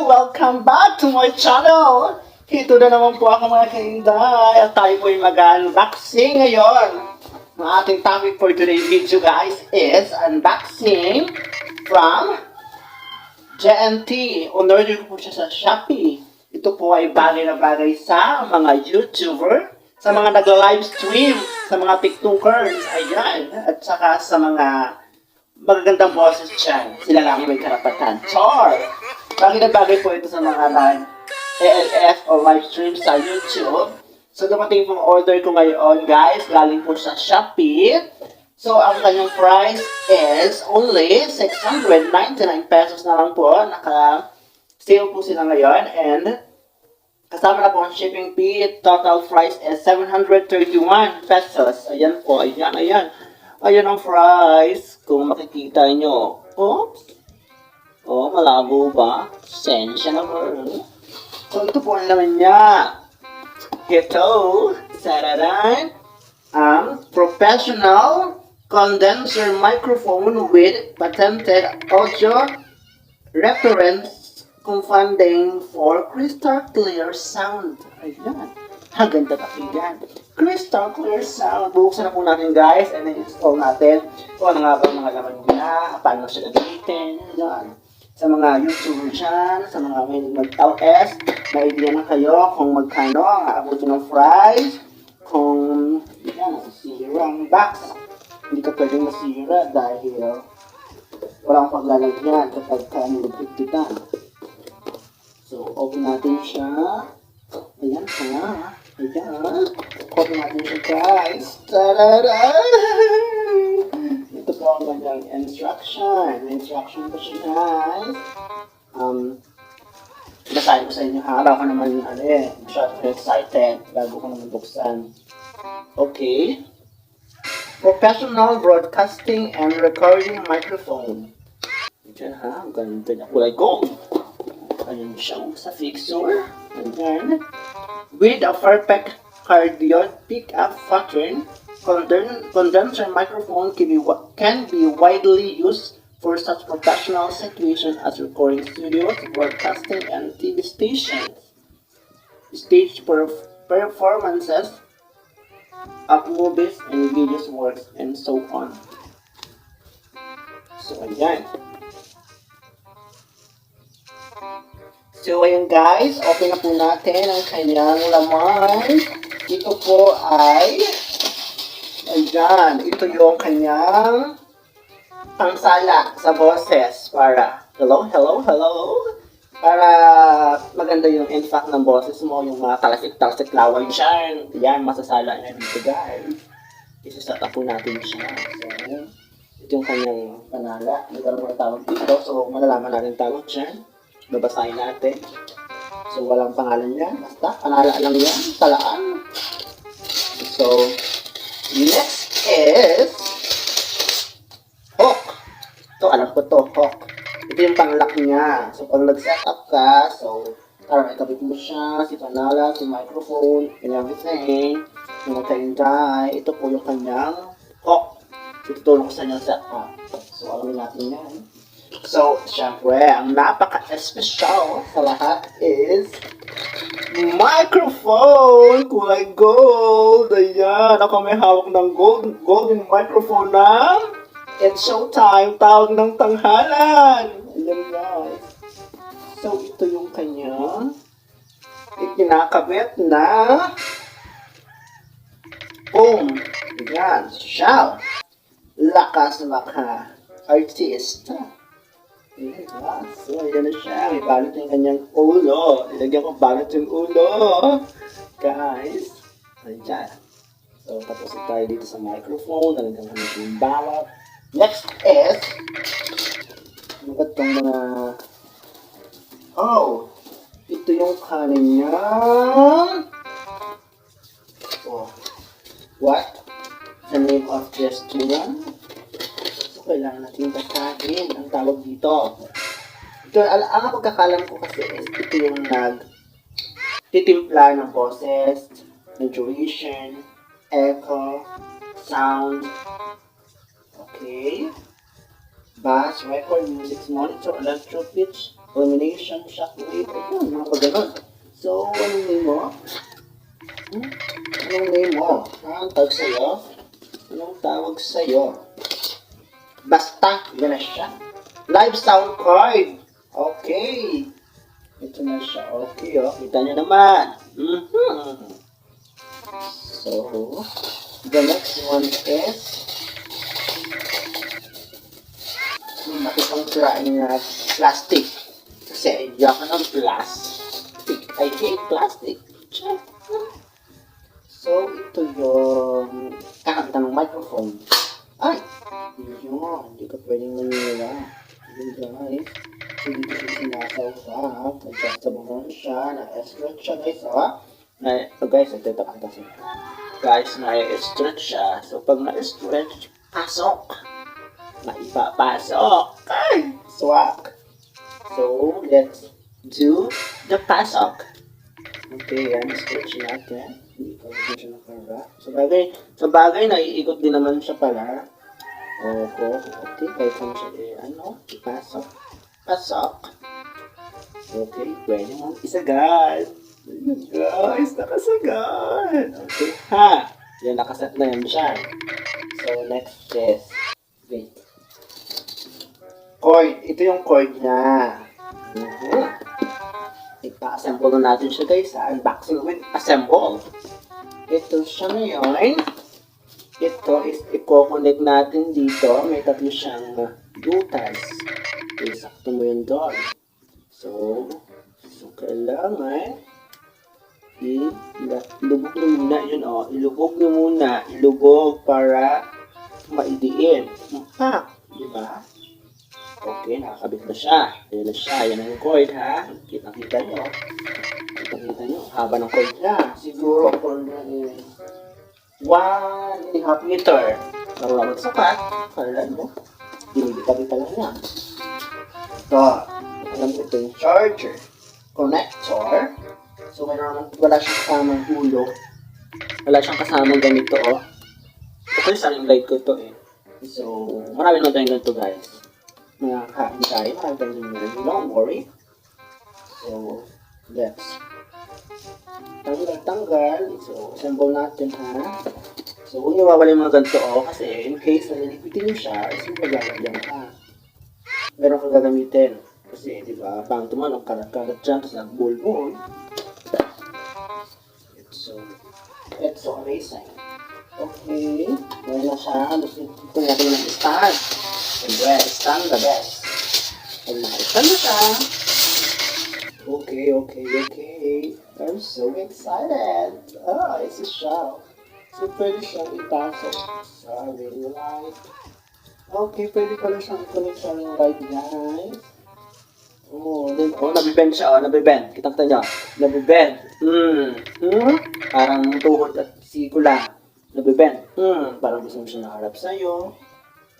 Welcome back to my channel! Ito na naman po ako mga kainday at tayo po ay mag-unboxing ngayon. Ang ating topic for today's video guys is unboxing from JNT. Unorder ko po siya sa Shopee. Ito po ay bagay na bagay sa mga YouTuber, sa mga nag-livestream, sa mga TikTokers, ayan, at saka sa mga magagandang boses dyan. Sila lang may karapatan. Char! Bagay na bagay po ito sa mga ALS o live stream sa YouTube. So, dumating pong order ko ngayon, guys. Galing po sa Shopee. So, ang kanyang price is only 699 pesos na lang po. Naka-sale po sila ngayon. And, kasama na po ang shipping fee. Total price is 731 pesos. Ayan po. Ayan. Ayan ang price. Kung makikita nyo. Oops. Oh, malabo ba? Sensya naman. So, ito po ang laman niya. Ito. Sararan. Professional condenser microphone with patented audio reference confunding for crystal clear sound. Ayan. Ang ganda pakinggan. Crystal clear sound. Buksan na po natin guys and then install natin kung ano nga ba mga laman niya, paano siya gagamitin. Ayan. Sa mga YouTuber dyan, sa mga may mag-LS, may idea na kayo kung magkano ang aabutin ng price. Kung yan, masisira ang box. Hindi ka pwedeng masira dahil walang paglalagyan kapag nilagpitan. So, open natin siya. Ayan siya. Ayan. Open natin siya guys. Tarara! Ito po ang kanyang instruction. May instruction po siya guys. Basahin ko sa inyo ha. Ako naman masyadong excited bago ko naman buksan. Okay. Professional broadcasting and recording microphone. Diyan ha. Ang ganda na kulay gold. Ayan siya sa fixture. Ayan. With a perfect cardioid pickup pattern, condenser microphone can be widely used for such professional situations as recording studios, broadcasting, and TV stations. Stage performances of movies and videos works, and so on. So, ayan. So, ayan guys, open na po natin ang kanyang laman. Ito po ay, ayan, ito yung kanyang pangsala sa boses para, hello, para maganda yung impact ng boses mo, yung mga talasik lawan dyan. Ayan, masasala na dito guys. Isasat po natin siya. So, ito yung kanyang panala. Nagkaroon ko na tawag dito, so malalaman natin tawag dyan. Babasahin natin. So, walang pangalan yan. Basta, panala lang yan. Talaan. So, next is Hawk. Ito, alam ko to, Hawk. Ito yung pang-lock niya. So, pag nag-set up ka, so, parang ikabit mo siya, si panala, si microphone, and everything. Yung magkainday, ito po yung kanyang Hawk. Itutulong ko sa inyo set up. So, alamin natin yan. So, syempre, ang napaka-espesyal sa lahat is microphone! Kulay gold! Ayan, ako may hawak ng golden microphone na it's showtime, tawag ng tanghalan! Ayan guys. So, ito yung kanya ikinakabit na boom! Ayan, shout! Lakas maka artist! Ayan, so ayan na siya. May balot yung kanyang ulo. Ilagyan ko balot yung ulo. Guys. Ayan. So, tapos tayo dito sa microphone. Nalagyan ko na yung balot. Next is, ano ba itong mga, oh, ito yung kanyang, oh, what? The name of this one? Kailangan natin basahin ang tawag dito. Ito, ang pagkakalam ko kasi is ito yung titimpla ng boses, ng duration, echo, sound, okay, bass, record, music monitor, electro pitch, Elimination, shockwave, ayun, mga pagganon. So, anong name mo? Anong name mo? Anong tawag sa'yo? Anong tawag sa'yo? Basta, yan na siya. Live sound card. Okay. Ito na siya. Okay, oh. Kita niyo naman. So, the next one is nakitang trying na plastic. Kasi hindi ako ng plastic. I hate plastic. So, ito yung kakakita ng microphone. Ay! Yun, hindi ka pwedeng manila. Yun guys. So, dito siya sinasaw pa. Adjustable naman siya. Na-stretch siya guys. So guys, ito kasi. Guys, na-stretch siya. So, pag na-stretch, pasok. Maipapasok. Ay! Swak. So, let's do the pasok. Okay, yan. Stretch natin. Hindi pa rin siya nakarap. Sa bagay, naiikot din naman siya pala. Okay, kahit saan siya ipasok. Pasok. Okay, pwede mong isagad. Guys, nakasagad. Okay, ha? Yan, nakaset na yan siya. So, next is, wait. Cord. Ito yung cord niya. Ipa-assemble na natin siya guys sa unboxing with assemble. Ito siya ngayon. Ito is i-connect natin dito. May tatlo siyang butas. Okay, sakto mo yun doon. So kailangan ilubog nyo muna yun ilubog nyo muna. Ilubog para maidiin. Diba? Okay, nakakabit na siya. Ayan na siya. Ayan ang cord, ha? Kita-kita nyo. Kita-kita nyo. Haba ng cord niya. Siguro kung 1.5 meter. Marunong magsukat. Kala mo. Binibita-bita lang yan. Ito. Alam ko ito yung charger. Connector. So, wala siyang kasamang ulo. Wala siyang kasamang ganito, Ito yung saling light ko ito, So, marami naman tayong ganito, guys. Nakakain tayo, marami tayong ganito. Don't worry. So, let's tanggal. So, assemble natin, ha? So, kung iwawala yung mga ganito, kasi in case na nilipitin nyo siya, is magagalagyan ka. Meron kang gagamitin. Kasi, di ba, pang tumanong karat-karat dyan, tapos nag-bull-bull. It's so amazing. Okay, gawin na siya. Ito natin ng stand. Siyempre, stand the best. Pag naka-stand na siya. Okay. I'm so excited. It's a show. So, pwede siyang ipasok sa ring light. Okay, pwede pala siyang i-connect sa ring light, guys. Nabibend siya, nabibend. Kitang-kita niyo. Nabibend. Parang tuhod at siko lang. Nabibend. Parang gusto mo siya nakaharap sa'yo.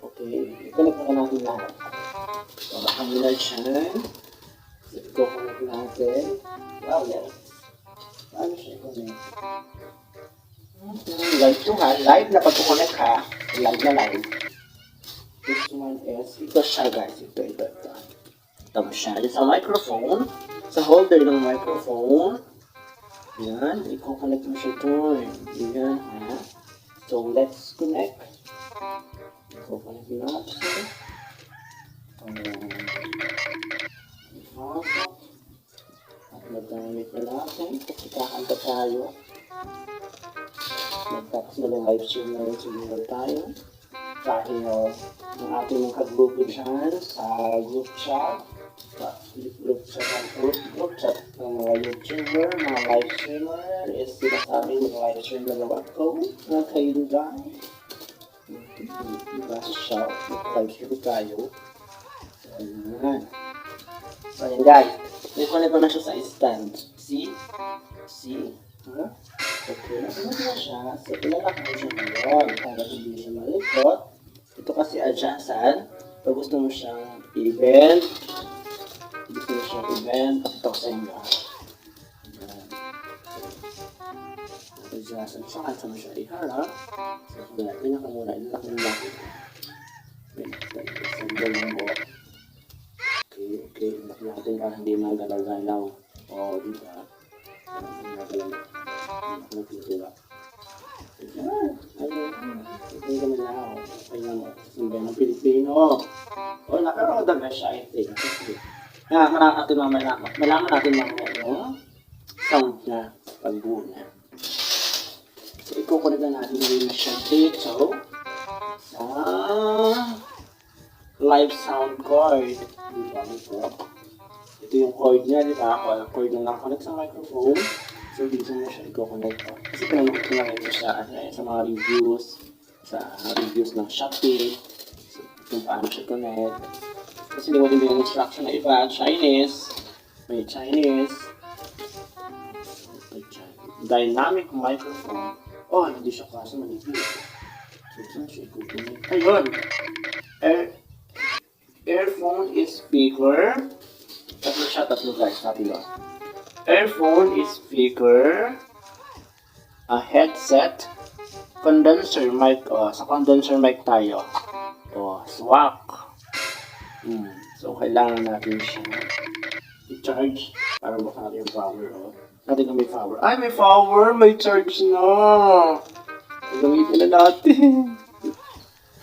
Okay, i-connect na natin lahat. So, baka muna siya. I-connect natin. Wow, yes. Paano siya i-connect? Live to ha. Live na pag-connect ha. Live na live. This one is, ito siya guys. Ito. Tapos siya sa microphone. Sa holder ng microphone. Yan. I-connect mo siya doon. Yan ha. So, let's connect. I-connect natin. At nagamit na natin. Kasi kakanta tayo. Tapos na ng live stream na rin siguro tayo. Dahil ang ating mga kagrupo dyan sa group chat. Group chat ng mga YouTuber, mga live streamer. Is sinasabi ng live stream na gawat ko. Mga kayo dyan. Diba siya? Live stream tayo. So ayan guys. May na siya sa stand. See? Okay, nasunod na siya. So, pinalak mo siya ngayon para hindi siya malikot. Ito kasi adjustan. Pag gusto mo siyang i-bend, pakita ko sa inyo. Adjustan siya. Kahit saan mo siya iharap. So, ganyan ka muna. Ilak mo natin. Assemble mo. Okay. Ilak natin natin para hindi magalaw-galaw. O, diba? Magalaw. Nagtutula. Ayan. Ito yung gamilaw. Ayan mo. Sumben ng Pilipino. O, nakaroda na siya. I think. Malaman natin mamaya yung sound na pagbuo na. So, ikukulit na natin yung siya dito sa live sound cord. Diba? Ito yung cord niya, diba? Cord na nakakonect sa microphone. So, dito mo siya i-connect. Kasi pinanukot ko lang ito siya sa mga reviews ng Shopee. So, kung paano siya connect. Kasi hindi mo din yung instruction na iba. Chinese. May Chinese. Dynamic microphone. Oh, hindi siya kasi manipid. So, saan siya i-connect? Ayun! Earphone is speaker. Tatlo guys, natin lang. Earphone is speaker. A headset. Condenser mic. Sa condenser mic tayo. Swak. So, kailangan natin siya i-charge para baka natin yung power. Natin na may power. Ay, may power! May charge na! Gamitin na natin.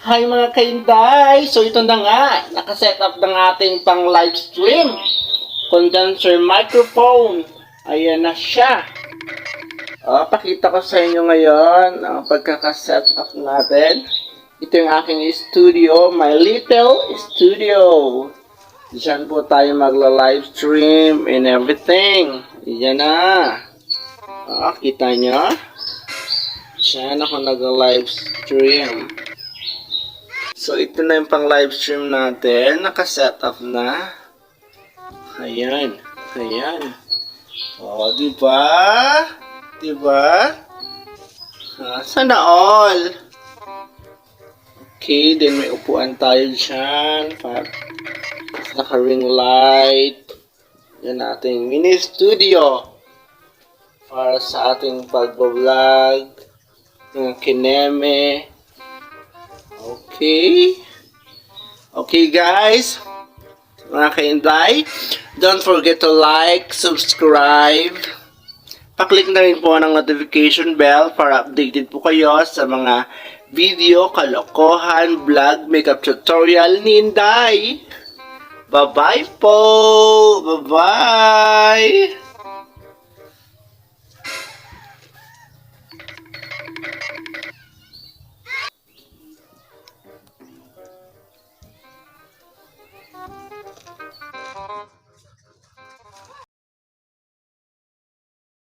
Hi mga kainday! So ito na nga, nakaset up ng ating pang live stream. Condenser microphone. Ayan na siya. Pakita ko sa inyo ngayon ang pagkakaset up natin. Ito yung aking studio, my little studio. Diyan po tayo magla-live stream and everything. Diyan na. Kita nyo? Diyan ako nag-live stream. So, ito na yung pang live stream natin. Naka-set up na. Ayan. Diba? Sana all. Okay, then may upuan tayo dyan. Naka-ring light. Yan ating mini studio. Para sa ating pag-vlog. Kineme. Okay guys, mga kainday, don't forget to like, subscribe, paklik na rin po ng notification bell para updated po kayo sa mga video, kalokohan, vlog, makeup tutorial ni Inday. Bye bye po! Bye bye!